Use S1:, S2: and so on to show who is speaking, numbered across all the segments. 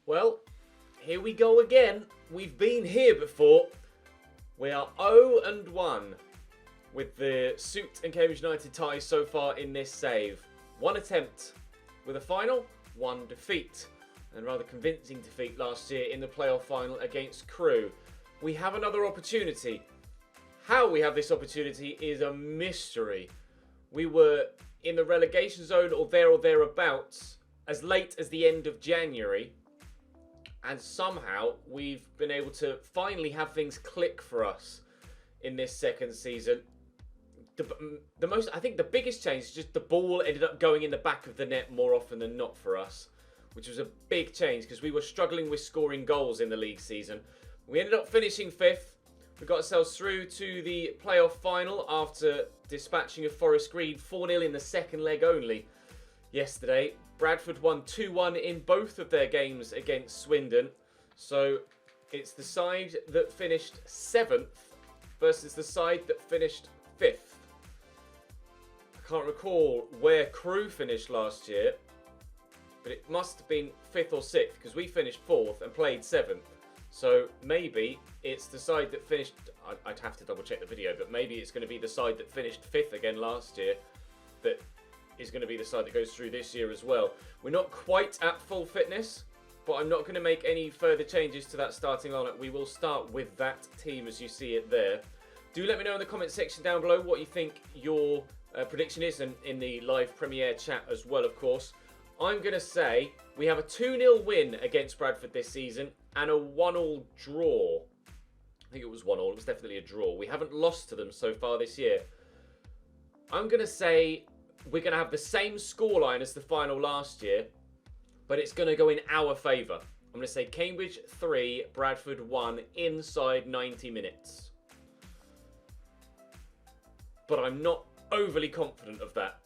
S1: Well, here we go again. We've been here before. We are 0-1 with the Suit and Cambridge United ties so far in this save. One attempt with a final, one defeat. And rather convincing defeat last year in the playoff final against Crewe. We have another opportunity. How we have this opportunity is a mystery. We were in the relegation zone or thereabouts as late as the end of January. And somehow we've been able to finally have things click for us in this second season. I think the biggest change is just the ball ended up going in the back of the net more often than not for us, which was a big change because we were struggling with scoring goals in the league season. We ended up finishing 5th. We got ourselves through to the playoff final after dispatching of Forest Green 4-0 in the second leg only yesterday. Bradford won 2-1 in both of their games against Swindon. So it's the side that finished 7th versus the side that finished 5th. I can't recall where Crewe finished last year, but it must have been 5th or 6th because we finished 4th and played 7th. So maybe it's the side that finished, I'd have to double check the video, but maybe it's going to be the side that finished 5th again last year that is going to be the side that goes through this year as well. We're not quite at full fitness, but I'm not going to make any further changes to that starting lineup. We will start with that team as you see it there. Do let me know in the comment section down below what you think your prediction is, and in the live premiere chat as well, of course. I'm going to say we have a 2-0 win against Bradford this season and a 1-1 draw. I think it was 1-1. It was definitely a draw. We haven't lost to them so far this year. I'm going to say we're going to have the same scoreline as the final last year, but it's going to go in our favour. I'm going to say Cambridge 3, Bradford 1 inside 90 minutes. But I'm not overly confident of that.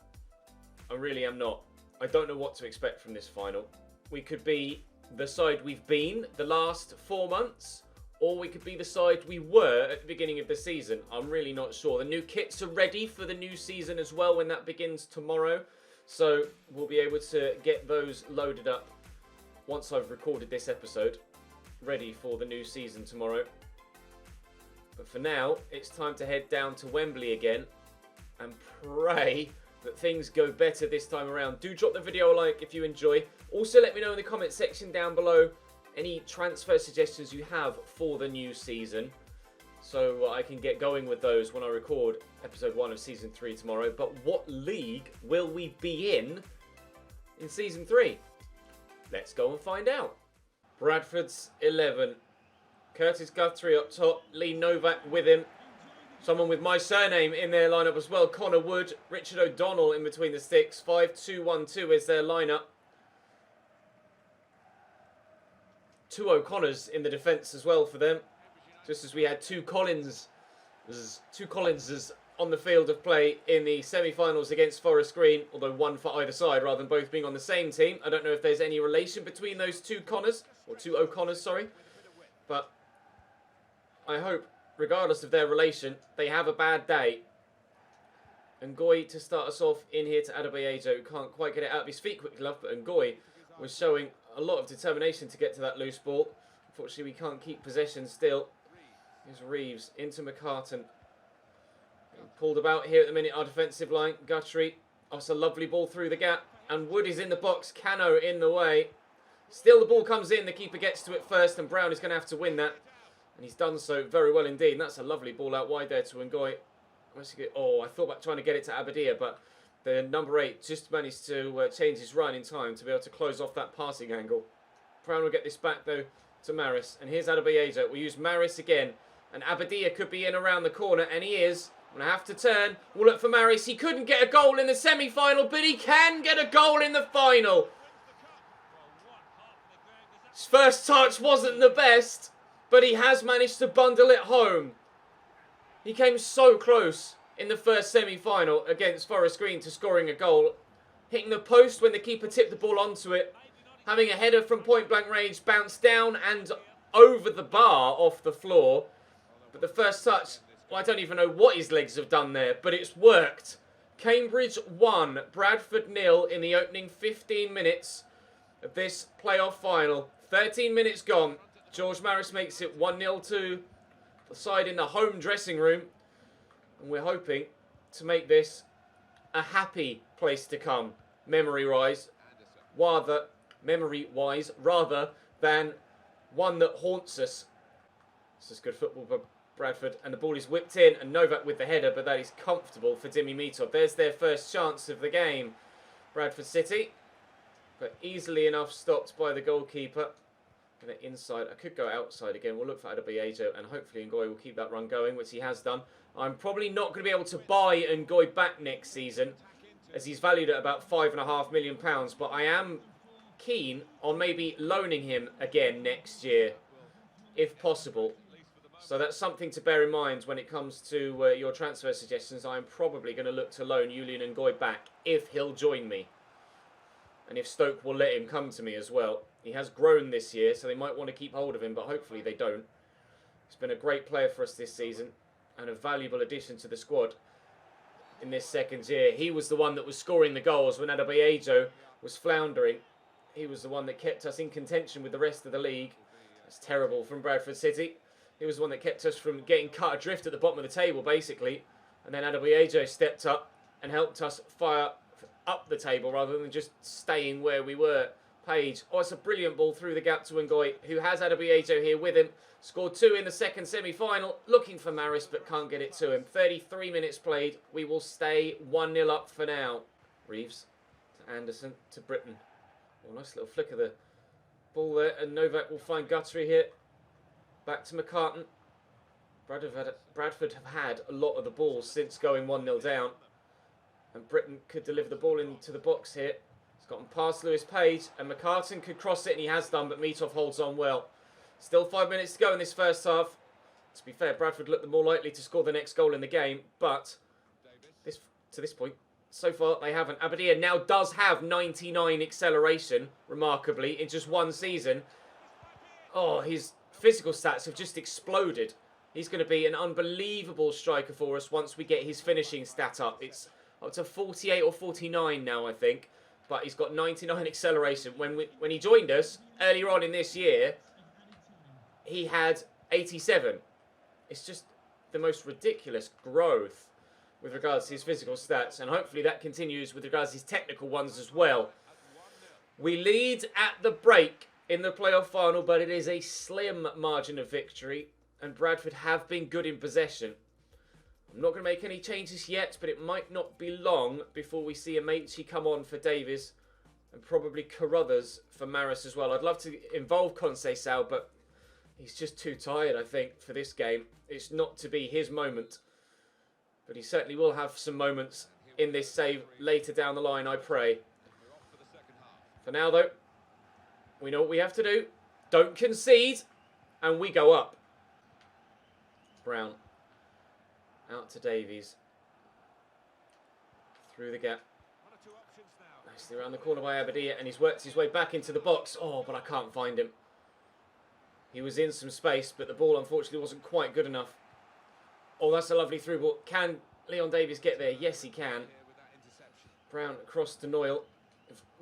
S1: I really am not. I don't know what to expect from this final. We could be the side we've been the last 4 months, or we could be the side we were at the beginning of the season. I'm really not sure. The new kits are ready for the new season as well when that begins tomorrow. So we'll be able to get those loaded up once I've recorded this episode, ready for the new season tomorrow. But for now, it's time to head down to Wembley again and pray that things go better this time around. Do drop the video a like if you enjoy. Also, let me know in the comment section down below any transfer suggestions you have for the new season, so I can get going with those when I record episode 1 of season 3 tomorrow. But what league will we be in season 3? Let's go and find out. Bradford's 11. Curtis Guthrie up top, Lee Novak with him. Someone with my surname in their lineup as well. Connor Wood, Richard O'Donnell in between the sticks. 5-2-1-2 is their lineup. 2 O'Connors in the defence as well for them. Just as we had 2 Collinses on the field of play in the semi-finals against Forest Green. Although one for either side rather than both being on the same team. I don't know if there's any relation between those 2 Connors. Or 2 O'Connors, sorry. But I hope, regardless of their relation, they have a bad day. Ngoy to start us off in here to Adebayo, who can't quite get it out of his feet quickly enough, but Ngoy was showing a lot of determination to get to that loose ball. Unfortunately, we can't keep possession still. Here's Reeves into McCartan. Pulled about here at the minute, our defensive line. Guthrie. Oh, it's a lovely ball through the gap. And Wood is in the box. Cano in the way. Still the ball comes in. The keeper gets to it first, and Brown is going to have to win that. And he's done so very well indeed. And that's a lovely ball out wide there to Ngoy. Oh, I thought about trying to get it to Abadia, but the number 8 just managed to change his run in time to be able to close off that passing angle. Brown will get this back though to Maris. And here's Adebayo. We'll use Maris again. And Abadia could be in around the corner, and he is. I'm going to have to turn. We'll look for Maris. He couldn't get a goal in the semi-final, but he can get a goal in the final. His first touch wasn't the best, but he has managed to bundle it home. He came so close in the first semi-final against Forest Green to scoring a goal. Hitting the post when the keeper tipped the ball onto it. Having a header from point-blank range bounce down and over the bar off the floor. But the first touch, well, I don't even know what his legs have done there, but it's worked. Cambridge 1, Bradford 0 in the opening 15 minutes of this playoff final. 13 minutes gone. George Maris makes it 1-0 to the side in the home dressing room. And we're hoping to make this a happy place to come, memory-wise, rather than one that haunts us. This is good football by Bradford, and the ball is whipped in, and Novak with the header, but that is comfortable for Dimi Mitov. There's their first chance of the game, Bradford City, but easily enough stopped by the goalkeeper. And inside, I could go outside again. We'll look for Adebayo, and hopefully Ngoy will keep that run going, which he has done. I'm probably not going to be able to buy Ngoy back next season, as he's valued at about £5.5 million, but I am keen on maybe loaning him again next year, if possible. So that's something to bear in mind when it comes to your transfer suggestions. I'm probably going to look to loan Julian Ngoy back if he'll join me. And if Stoke will let him come to me as well. He has grown this year, so they might want to keep hold of him, but hopefully they don't. He's been a great player for us this season and a valuable addition to the squad in this second year. He was the one that was scoring the goals when Adebayo was floundering. He was the one that kept us in contention with the rest of the league. That's terrible from Bradford City. He was the one that kept us from getting cut adrift at the bottom of the table, basically. And then Adebayo stepped up and helped us fire up the table rather than just staying where we were. Page. Oh, it's a brilliant ball through the gap to Ngoy, who has Adebayo here with him. Scored 2 in the second semi-final. Looking for Maris, but can't get it to him. 33 minutes played. We will stay 1-0 up for now. Reeves to Anderson to Britton. Oh, nice little flick of the ball there. And Novak will find Guthrie here. Back to McCartan. Bradford have had a lot of the balls since going 1-0 down. And Britton could deliver the ball into the box here. He's gotten past Lewis Page. And McCartan could cross it, and he has done, but Mitov holds on well. Still 5 minutes to go in this first half. To be fair, Bradford looked the more likely to score the next goal in the game. But to this point, so far they haven't. Abadia now does have 99 acceleration, remarkably, in just one season. Oh, his physical stats have just exploded. He's going to be an unbelievable striker for us once we get his finishing stat up. It's up to 48 or 49 now, I think. But he's got 99 acceleration. When he joined us earlier on in this year, he had 87. It's just the most ridiculous growth with regards to his physical stats. And hopefully that continues with regards to his technical ones as well. We lead at the break in the playoff final, but it is a slim margin of victory. And Bradford have been good in possession. I'm not going to make any changes yet, but it might not be long before we see Amaechi come on for Davies and probably Carruthers for Maris as well. I'd love to involve Conceição, but he's just too tired, I think, for this game. It's not to be his moment, but he certainly will have some moments in this save later down the line, I pray. For now, though, we know what we have to do. Don't concede, and we go up. Brown. Out to Davies. Through the gap. Nicely around the corner by Abadia, and he's worked his way back into the box. Oh, but I can't find him. He was in some space, but the ball unfortunately wasn't quite good enough. Oh, that's a lovely through ball. Can Leon Davies get there? Yes, he can. Brown across to Noyle.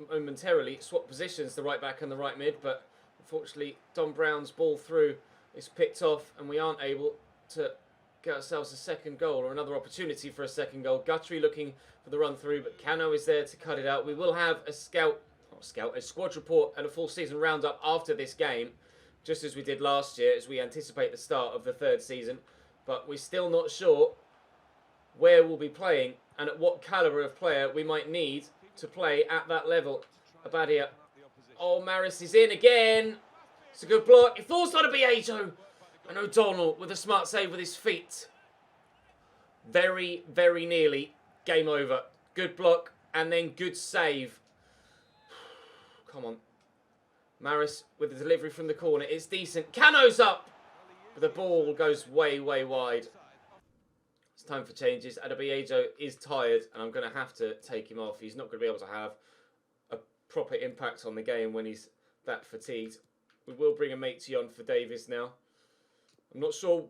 S1: Momentarily swapped positions, the right back and the right mid, but unfortunately Don Brown's ball through is picked off, and we aren't able to get ourselves a second goal or another opportunity for a second goal. Guthrie looking for the run through, but Cano is there to cut it out. We will have a squad report and a full season roundup after this game, just as we did last year, as we anticipate the start of the third season. But we're still not sure where we'll be playing and at what calibre of player we might need to play at that level. Abadia. Oh, Maris is in again. It's a good block. It falls on Abadio. And O'Donnell with a smart save with his feet. Very, very nearly game over. Good block and then good save. Come on. Maris with the delivery from the corner. It's decent. Cano's up. But the ball goes way, way wide. It's time for changes. Adebayo is tired and I'm going to have to take him off. He's not going to be able to have a proper impact on the game when he's that fatigued. We will bring Amaechi on for Davies now. I'm not sure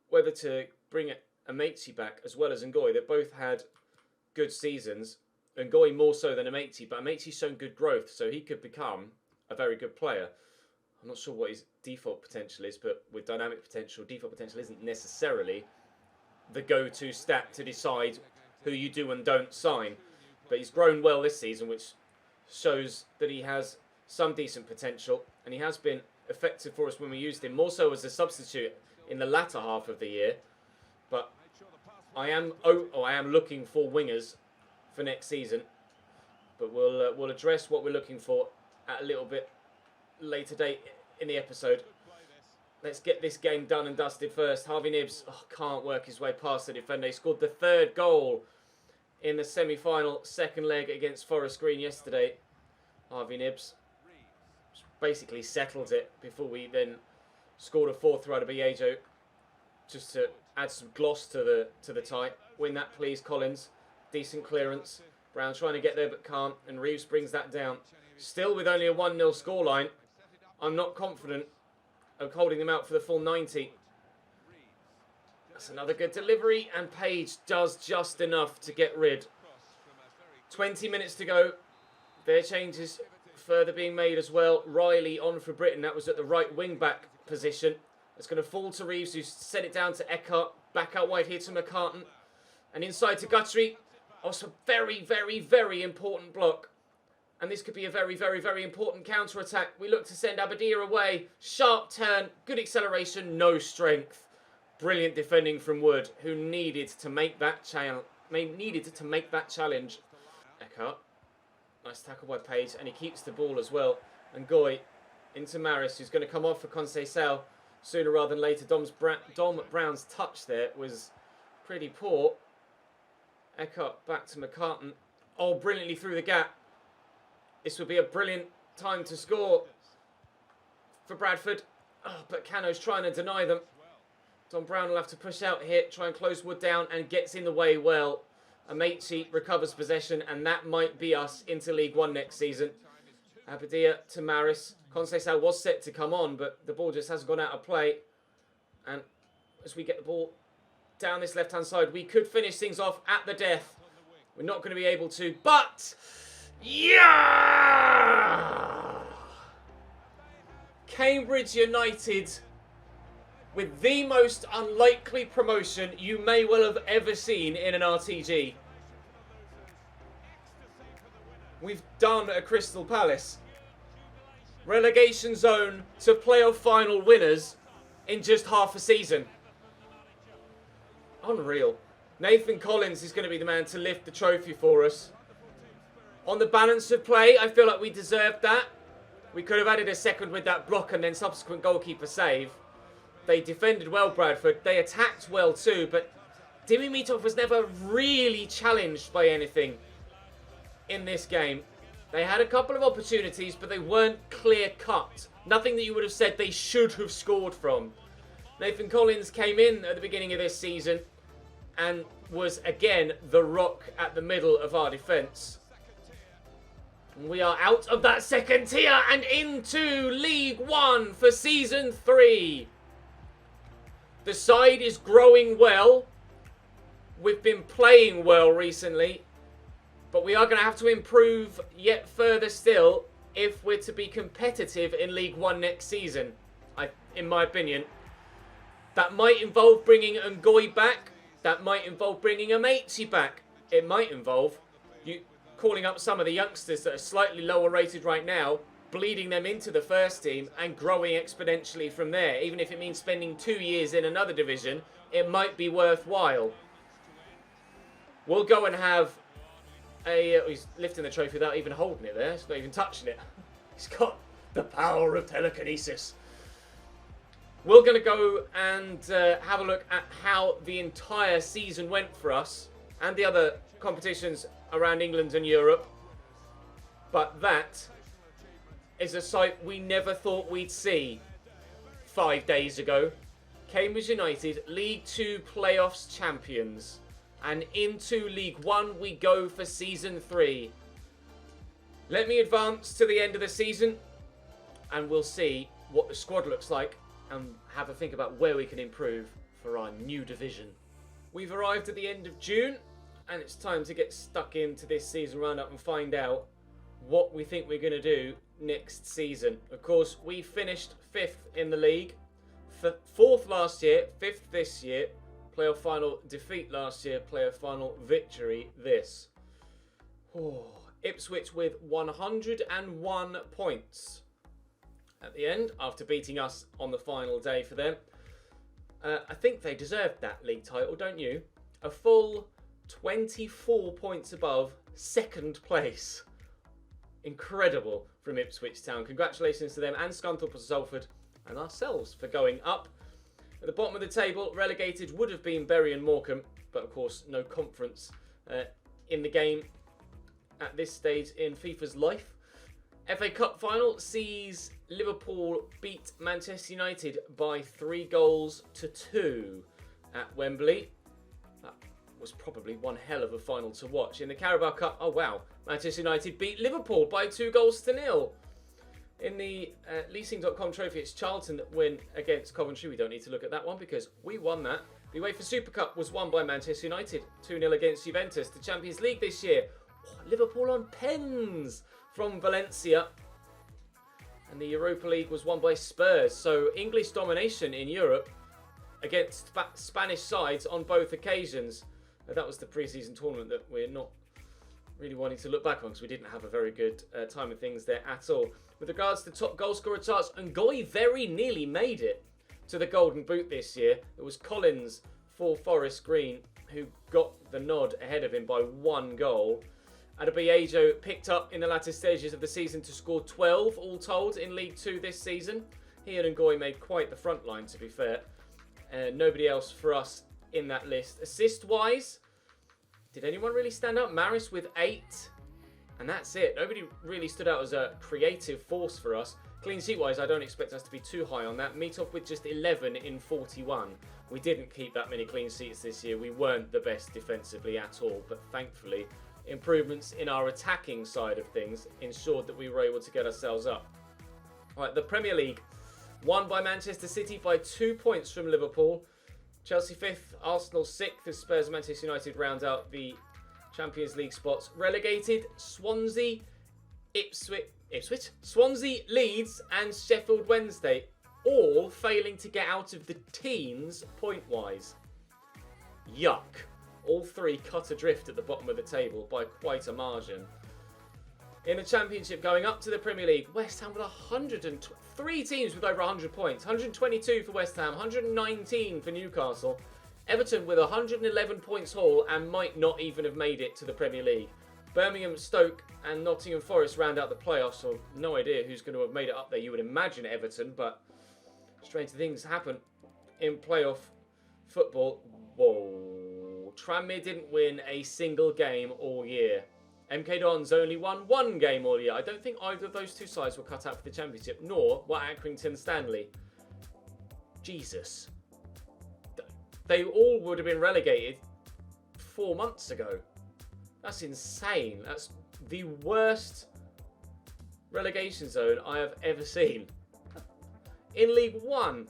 S1: whether to bring Amaechi back as well as Ngoy. They've both had good seasons. Ngoy more so than Amaechi, but Amaechi's shown good growth, so he could become a very good player. I'm not sure what his default potential is, but with dynamic potential, default potential isn't necessarily the go-to stat to decide who you do and don't sign. But he's grown well this season, which shows that he has some decent potential, and he has been effective for us when we used him, more so as a substitute in the latter half of the year. But I am looking for wingers for next season, but we'll address what we're looking for at a little bit later date in the episode. Let's get this game done and dusted first. Harvey Nibbs can't work his way past the defender. He scored the third goal in the semi-final second leg against Forest Green yesterday. Harvey Nibbs basically settled it before we then scored a fourth through out of Biejo, just to add some gloss to the tie. Win that, please, Collins. Decent clearance. Brown trying to get there but can't, and Reeves brings that down. Still with only a 1-0 scoreline. I'm not confident of holding them out for the full 90. That's another good delivery, and Page does just enough to get rid. 20 minutes to go. Their changes further being made as well. Riley on for Britain. That was at the right wing-back position. It's going to fall to Reeves, who sent it down to Eckhart. Back out wide here to McCartan. And inside to Guthrie. Also very, very, very important block. And this could be a very, very, very important counter-attack. We look to send Abadir away. Sharp turn. Good acceleration. No strength. Brilliant defending from Wood, who needed to make that challenge. Eckhart. Nice tackle by Page. And he keeps the ball as well. And Goy into Maris, who's going to come off for Conceição sooner rather than later. Dom Brown's touch there was pretty poor. Eckhart back to McCartan. Oh, brilliantly through the gap. This would be a brilliant time to score for Bradford. Oh, but Cano's trying to deny them. Dom Brown will have to push out here, try and close Wood down, and gets in the way well. Amaechi recovers possession, and that might be us into League One next season. Abadir to Maris. Conceição was set to come on, but the ball just hasn't gone out of play. And as we get the ball down this left-hand side, we could finish things off at the death. We're not going to be able to, but... yeah! Cambridge United with the most unlikely promotion you may well have ever seen in an RTG. We've done a Crystal Palace. Relegation zone to playoff final winners in just half a season. Unreal. Nathan Collins is going to be the man to lift the trophy for us. On the balance of play, I feel like we deserved that. We could have added a second with that block and then subsequent goalkeeper save. They defended well, Bradford. They attacked well too, but Dimimitov was never really challenged by anything in this game. They had a couple of opportunities, but they weren't clear-cut. Nothing that you would have said they should have scored from. Nathan Collins came in at the beginning of this season and was, again, the rock at the middle of our defence. We are out of that second tier and into League One for Season 3. The side is growing well. We've been playing well recently. But we are going to have to improve yet further still if we're to be competitive in League One next season, in my opinion. That might involve bringing Ngoy back. That might involve bringing Amaechi back. It might involve you calling up some of the youngsters that are slightly lower rated right now, bleeding them into the first team and growing exponentially from there. Even if it means spending 2 years in another division, it might be worthwhile. We'll go and have he's lifting the trophy without even holding it there. He's not even touching it. He's got the power of telekinesis. We're going to go and have a look at how the entire season went for us and the other competitions around England and Europe. But that is a sight we never thought we'd see 5 days ago. Cambridge United, League 2 playoffs champions. And into League One we go for Season 3. Let me advance to the end of the season and we'll see what the squad looks like and have a think about where we can improve for our new division. We've arrived at the end of June and it's time to get stuck into this season roundup and find out what we think we're going to do next season. Of course, we finished 5th in the league, 4th last year, 5th this year, playoff final defeat last year, playoff final victory this. Ipswich with 101 points at the end after beating us on the final day for them. I think they deserved that league title, don't you? A full 24 points above second place. Incredible from Ipswich Town. Congratulations to them and Scunthorpe and Salford and ourselves for going up. At the bottom of the table, relegated would have been Bury and Morecambe, but of course no conference in the game at this stage in FIFA's life. FA Cup final sees Liverpool beat Manchester United by 3-2 at Wembley. That was probably one hell of a final to watch. In the Carabao Cup, oh wow, Manchester United beat Liverpool by 2-0. In the leasing.com trophy, it's Charlton that win against Coventry. We don't need to look at that one because we won that. The UEFA Super Cup was won by Manchester United, 2-0 against Juventus. The Champions League this year, Liverpool on pens from Valencia. And the Europa League was won by Spurs. So English domination in Europe against Spanish sides on both occasions. That was the pre-season tournament that we're not really wanting to look back on because we didn't have a very good time of things there at all. With regards to top goal scorer charts, Ngoy very nearly made it to the Golden Boot this year. It was Collins for Forest Green who got the nod ahead of him by 1 goal. Adebayo picked up in the latter stages of the season to score 12 all told in League 2 this season. He and Ngoy made quite the front line, to be fair. Nobody else for us in that list. Assist-wise, did anyone really stand out? Maris with 8. And that's it. Nobody really stood out as a creative force for us. Clean sheet-wise, I don't expect us to be too high on that. Meetoff with just 11 in 41. We didn't keep that many clean sheets this year. We weren't the best defensively at all, but thankfully, improvements in our attacking side of things ensured that we were able to get ourselves up. Right, the Premier League won by Manchester City by 2 points from Liverpool. Chelsea 5th, Arsenal 6th as Spurs and Manchester United round out the Champions League spots. Relegated, Swansea, Swansea, Leeds and Sheffield Wednesday, all failing to get out of the teens point-wise. Yuck. All 3 cut adrift at the bottom of the table by quite a margin. In the Championship, going up to the Premier League, West Ham with 103 teams with over 100 points. 122 for West Ham, 119 for Newcastle. Everton with 111 points haul and might not even have made it to the Premier League. Birmingham, Stoke and Nottingham Forest round out the playoffs, so no idea who's going to have made it up there. You would imagine Everton, but strange things happen in playoff football. Whoa. Tranmere didn't win a single game all year. MK Dons only won 1 game all year. I don't think either of those 2 sides were cut out for the Championship, nor were Accrington Stanley. Jesus. They all would have been relegated 4 months ago. That's insane. That's the worst relegation zone I have ever seen. In League 1,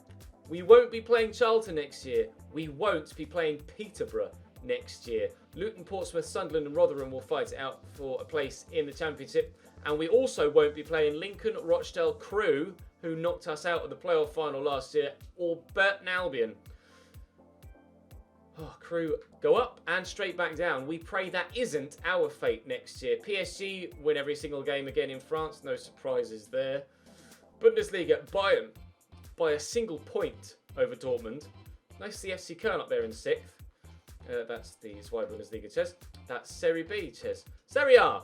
S1: we won't be playing Charlton next year. We won't be playing Peterborough next year. Luton, Portsmouth, Sunderland and Rotherham will fight it out for a place in the Championship. And we also won't be playing Lincoln, Rochdale, Crewe, who knocked us out of the playoff final last year, or Burton Albion. Crewe go up and straight back down. We pray that isn't our fate next year. PSG win every single game again in France. No surprises there. Bundesliga, Bayern by a single point over Dortmund. Nice to see FC Köln up there in 6th. That's the Zweite Bundesliga, Ches. That's Serie B, Ches. Serie A.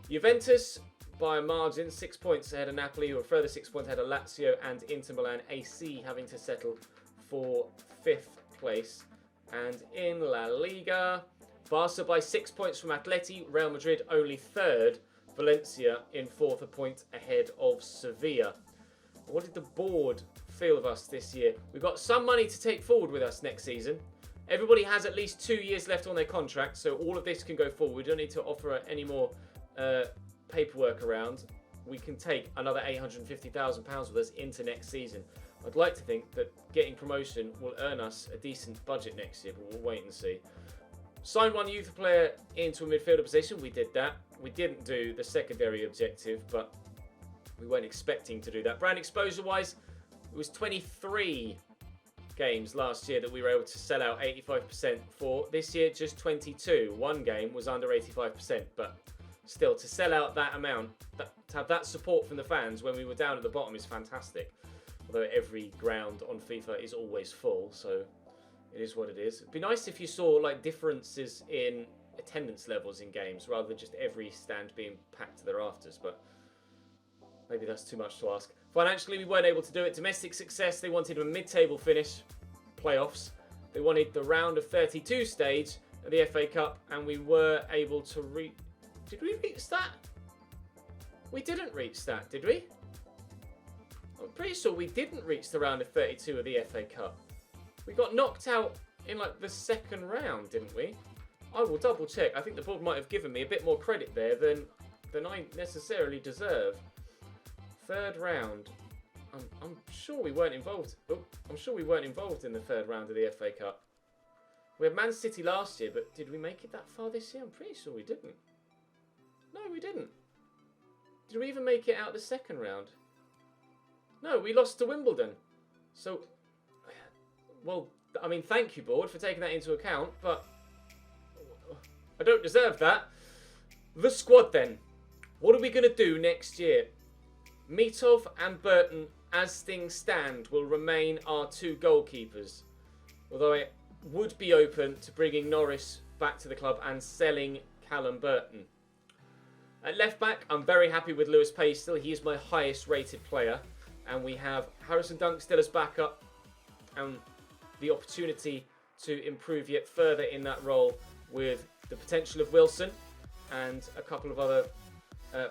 S1: Juventus by a margin, 6 points ahead of Napoli, or a further 6 points ahead of Lazio and Inter Milan. AC having to settle for 5th place. And in La Liga, Barca by 6 points from Atleti, Real Madrid only 3rd, Valencia in 4th, a point ahead of Sevilla. What did the board feel of us this year? We've got some money to take forward with us next season. Everybody has at least 2 years left on their contract, so all of this can go forward. We don't need to offer any more paperwork around. We can take another £850,000 with us into next season. I'd like to think that getting promotion will earn us a decent budget next year, but we'll wait and see. Sign 1 youth player into a midfielder position. We did that. We didn't do the secondary objective, but We weren't expecting to do that. Brand exposure-wise, it was 23 games last year that we were able to sell out 85% for. This year, just 22. One game was under 85%, but still, to sell out that amount, to have that support from the fans when we were down at the bottom is fantastic. Although every ground on FIFA is always full, so it is what it is. It'd be nice if you saw like differences in attendance levels in games rather than just every stand being packed to the rafters, but maybe that's too much to ask. Financially, we weren't able to do it. Domestic success, they wanted a mid-table finish, playoffs. They wanted the round of 32 stage of the FA Cup, and we were able to reach... Did we reach that? We didn't reach that, did we? I'm pretty sure we didn't reach the round of 32 of the FA Cup. We got knocked out in like the second round, didn't we? I will double check. I think the board might have given me a bit more credit there than I necessarily deserve. Third round. I'm sure we weren't involved. Oh, I'm sure we weren't involved in the third round of the FA Cup. We had Man City last year, but did we make it that far this year? I'm pretty sure we didn't. No, we didn't. Did we even make it out the second round? No, we lost to Wimbledon. So, well, I mean, thank you, board, for taking that into account, but I don't deserve that. The squad, then. What are we going to do next year? Mitov and Burton, as things stand, will remain our two goalkeepers. Although I would be open to bringing Norris back to the club and selling Callum Burton. At left back, I'm very happy with Lewis Pace still. He is my highest rated player. And we have Harrison Dunk still as backup. And the opportunity to improve yet further in that role with the potential of Wilson and a couple of other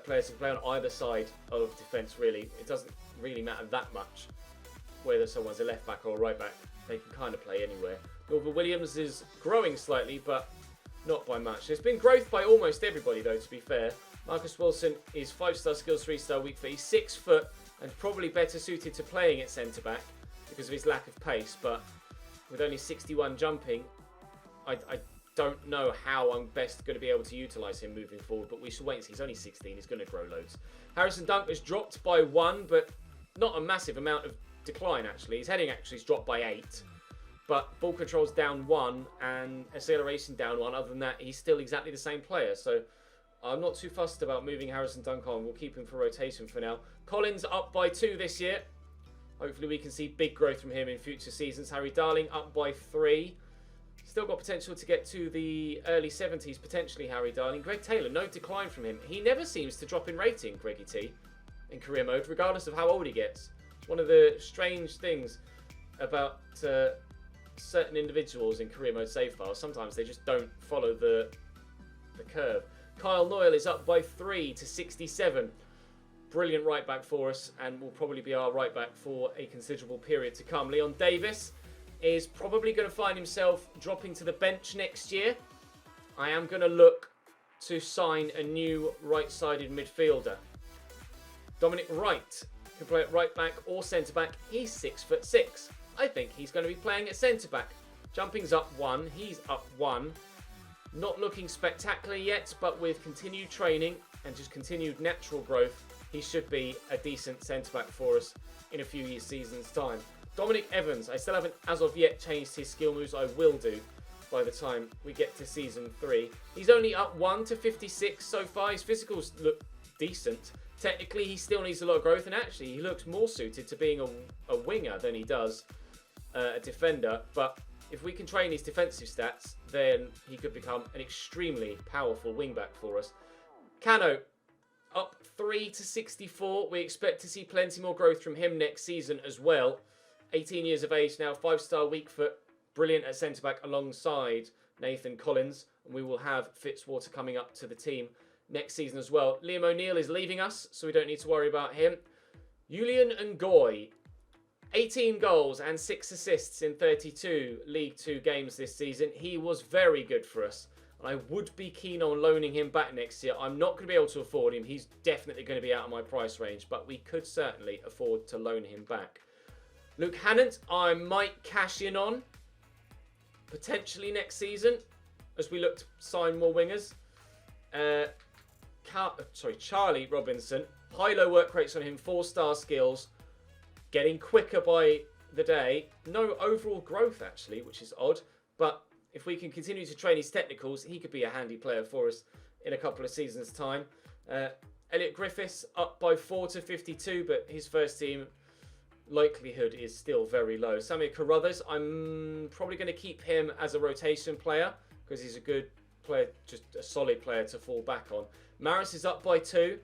S1: players who play on either side of defence, really. It doesn't really matter that much whether someone's a left back or a right back. They can kind of play anywhere. Norva Williams is growing slightly, but not by much. There's been growth by almost everybody, though, to be fair. Marcus Wilson is 5-star skills, 3-star weak foot. He's 6 foot and probably better suited to playing at centre-back because of his lack of pace, but with only 61 jumping, I don't know how I'm best going to be able to utilise him moving forward, but we shall wait and see. He's only 16, he's going to grow loads. Harrison Dunk has dropped by 1, but not a massive amount of decline, actually. His heading actually has dropped by 8, but ball control's down 1 and acceleration down 1. Other than that, he's still exactly the same player, so I'm not too fussed about moving Harrison Dunk on. We'll keep him for rotation for now. Collins up by 2 this year. Hopefully we can see big growth from him in future seasons. Harry Darling up by 3. Still got potential to get to the early 70s, potentially, Harry Darling. Greg Taylor, no decline from him. He never seems to drop in rating, Greggy T, in career mode, regardless of how old he gets. It's one of the strange things about certain individuals in career mode save files. Sometimes they just don't follow the curve. Kyle Noyle is up by 3 to 67. Brilliant right back for us, and will probably be our right back for a considerable period to come. Leon Davis is probably going to find himself dropping to the bench next year. I am going to look to sign a new right-sided midfielder. Dominic Wright can play at right back or centre back. He's 6'6". I think he's going to be playing at centre back. Jumping's up 1. He's up 1. Not looking spectacular yet, but with continued training and just continued natural growth, he should be a decent centre-back for us in a few seasons' time. Dominic Evans, I still haven't, as of yet, changed his skill moves. I will do by the time we get to Season 3. He's only up 1 to 56 so far. His physicals look decent. Technically, he still needs a lot of growth, and actually, he looks more suited to being a winger than he does a defender. But if we can train his defensive stats, then he could become an extremely powerful wing-back for us. Cano, up 3 to 64. We expect to see plenty more growth from him next season as well. 18 years of age now, 5-star weak foot, brilliant at centre-back alongside Nathan Collins. And we will have Fitzwater coming up to the team next season as well. Liam O'Neill is leaving us, so we don't need to worry about him. Julian Ngoy, 18 goals and 6 assists in 32 League 2 games this season. He was very good for us. I would be keen on loaning him back next year. I'm not going to be able to afford him. He's definitely going to be out of my price range, but we could certainly afford to loan him back. Luke Hannant, I might cash in on potentially next season as we look to sign more wingers. Charlie Robinson, High-low work rates on him, 4-star skills, getting quicker by the day. No overall growth, actually, which is odd. But if we can continue to train his technicals, he could be a handy player for us in a couple of seasons' time. Elliot Griffiths up by 4 to 52, but his first team likelihood is still very low. Samir Carruthers, I'm probably going to keep him as a rotation player because he's a good player, just a solid player to fall back on. Maris is up by 2,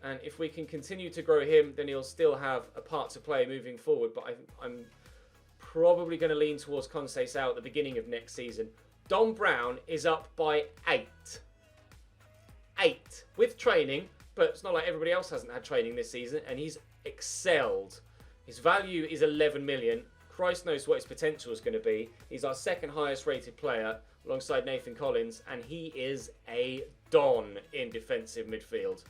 S1: and if we can continue to grow him, then he'll still have a part to play moving forward, but I'm probably going to lean towards Conceição at the beginning of next season. Don Brown is up by 8. 8 with training, but it's not like everybody else hasn't had training this season, and he's excelled. His value is 11 million. Christ knows what his potential is going to be. He's our second highest rated player alongside Nathan Collins, and he is a don in defensive midfield.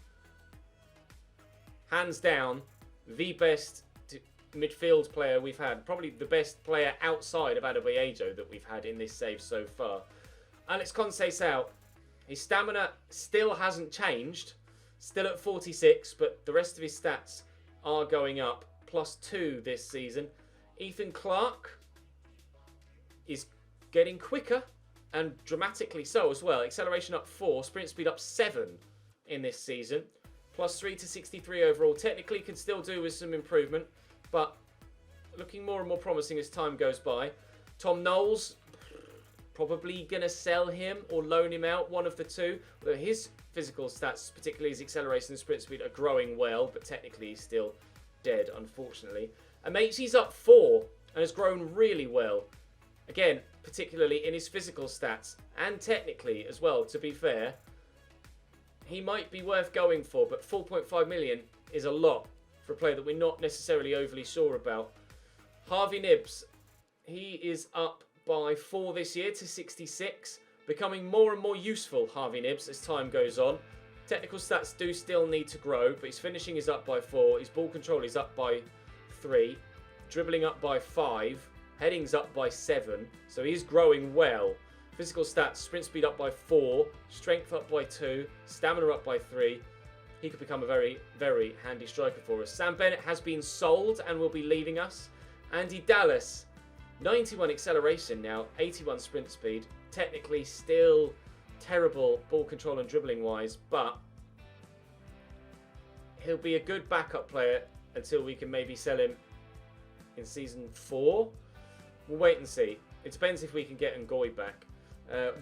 S1: Hands down, the best midfield player we've had. Probably the best player outside of Adebayo that we've had in this save so far. Alex Conceição, his stamina still hasn't changed. Still at 46, but the rest of his stats are going up. +2 this season. Ethan Clark is getting quicker and dramatically so as well. Acceleration up 4, sprint speed up 7 in this season. +3 to 63 overall. Technically can still do with some improvement, but looking more and more promising as time goes by. Tom Knowles, probably going to sell him or loan him out, one of the two. Although his physical stats, particularly his acceleration and sprint speed, are growing well, but technically he's still dead, unfortunately. Amate's up 4 and has grown really well. Again, particularly in his physical stats and technically as well, to be fair. He might be worth going for, but 4.5 million is a lot for a player that we're not necessarily overly sure about. Harvey Nibbs, he is up by 4 this year to 66, becoming more and more useful, Harvey Nibbs, as time goes on. Technical stats do still need to grow, but his finishing is up by 4, his ball control is up by 3, dribbling up by 5, heading's up by 7, so he's growing well. Physical stats, sprint speed up by 4, strength up by 2, stamina up by 3. He could become a very, very handy striker for us. Sam Bennett has been sold and will be leaving us. Andy Dallas, 91 acceleration now, 81 sprint speed. Technically still terrible ball control and dribbling wise, but he'll be a good backup player until we can maybe sell him in season 4. We'll wait and see. It depends if we can get Ngoy back.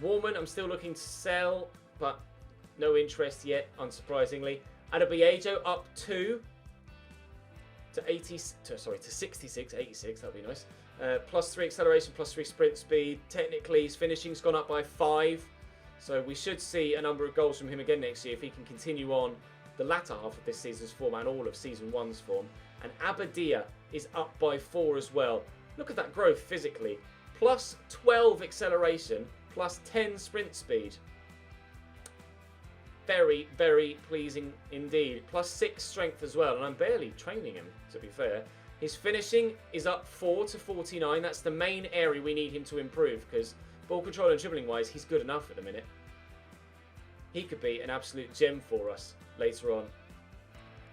S1: Warman, I'm still looking to sell, but no interest yet, unsurprisingly. Adebayo up 2 to 66, 86, that'd be nice. +3 acceleration, +3 sprint speed. Technically, his finishing's gone up by 5. So we should see a number of goals from him again next year if he can continue on the latter half of this season's form and all of season 1's form. And Abadia is up by 4 as well. Look at that growth physically. +12 acceleration, +10 sprint speed. Very, very pleasing indeed. +6 strength as well, and I'm barely training him, to be fair. His finishing is up 4 to 49. That's the main area we need him to improve, because ball control and dribbling wise, he's good enough at the minute. He could be an absolute gem for us later on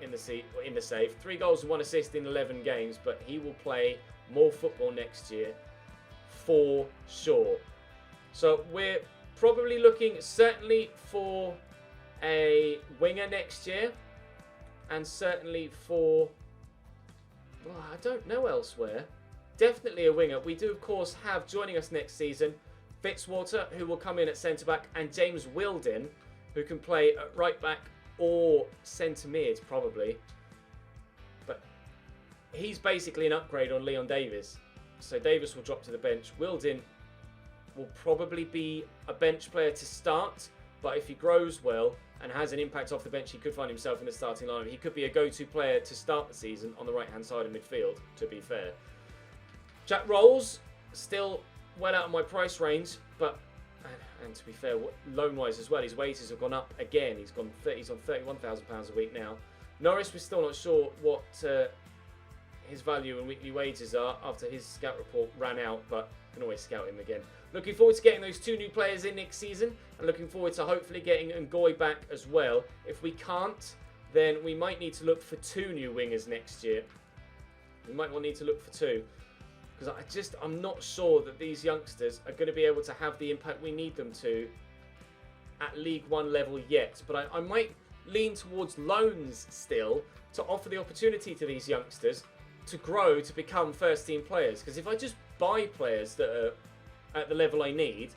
S1: in the save. 3 goals and 1 assist in 11 games, but he will play more football next year for sure. So we're probably looking certainly for a winger next year, and certainly for, well, I don't know elsewhere. Definitely a winger. We do, of course, have joining us next season Fitzwater, who will come in at centre-back, and James Wilden, who can play at right-back or centre-mid, probably. But he's basically an upgrade on Leon Davis. So Davis will drop to the bench. Wilden will probably be a bench player to start, but if he grows well and has an impact off the bench, he could find himself in the starting lineup. He could be a go-to player to start the season on the right-hand side of midfield, to be fair. Jack Rolls, still well out of my price range, but, and to be fair, loan-wise as well, his wages have gone up again. He's on £31,000 a week now. Norris, we're still not sure what his value and weekly wages are after his scout report ran out, but can always scout him again. Looking forward to getting those 2 new players in next season, and looking forward to hopefully getting Ngoy back as well. If we can't, then we might need to look for 2 new wingers next year. We might need to look for 2. Because I'm not sure that these youngsters are going to be able to have the impact we need them to at League One level yet. But I might lean towards loans still to offer the opportunity to these youngsters to grow to become first team players. Because if I just buy players that are at the level I need,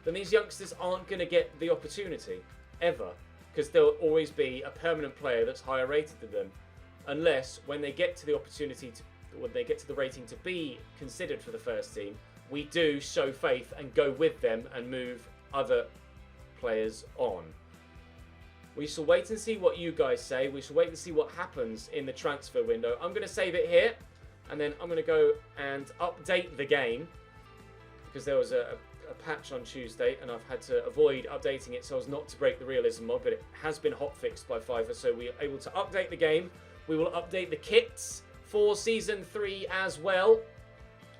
S1: then these youngsters aren't going to get the opportunity ever. Because there'll always be a permanent player that's higher rated than them. Unless when they get to the opportunity to, when they get to the rating to be considered for the first team, we do show faith and go with them and move other players on. We shall wait and see what you guys say. We shall wait and see what happens in the transfer window. I'm going to save it here, and then I'm going to go and update the game, because there was a patch on Tuesday, and I've had to avoid updating it so as not to break the realism mod, but it has been hotfixed by FIFA, so we are able to update the game. We will update the kits for Season 3 as well,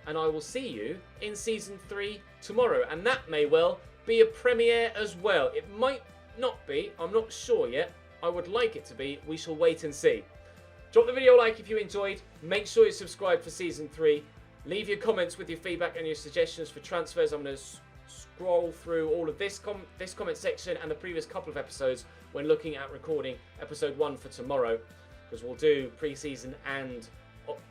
S1: and I will see you in Season 3 tomorrow, and that may well be a premiere as well. It might not be, I'm not sure yet. I would like it to be. We shall wait and see. Drop the video a like if you enjoyed. Make sure you subscribe for Season 3. Leave your comments with your feedback and your suggestions for transfers. I'm going to scroll through all of this comment section and the previous couple of episodes when looking at recording episode 1 for tomorrow, because we'll do pre-season and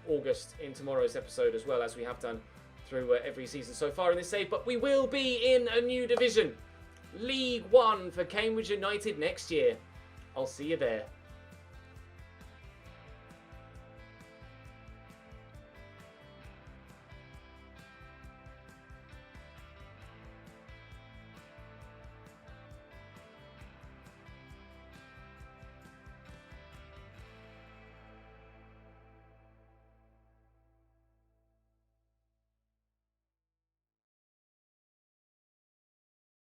S1: August in tomorrow's episode, as well as we have done through every season so far in this save. But we will be in a new division, League One, for Cambridge United next year. I'll see you there.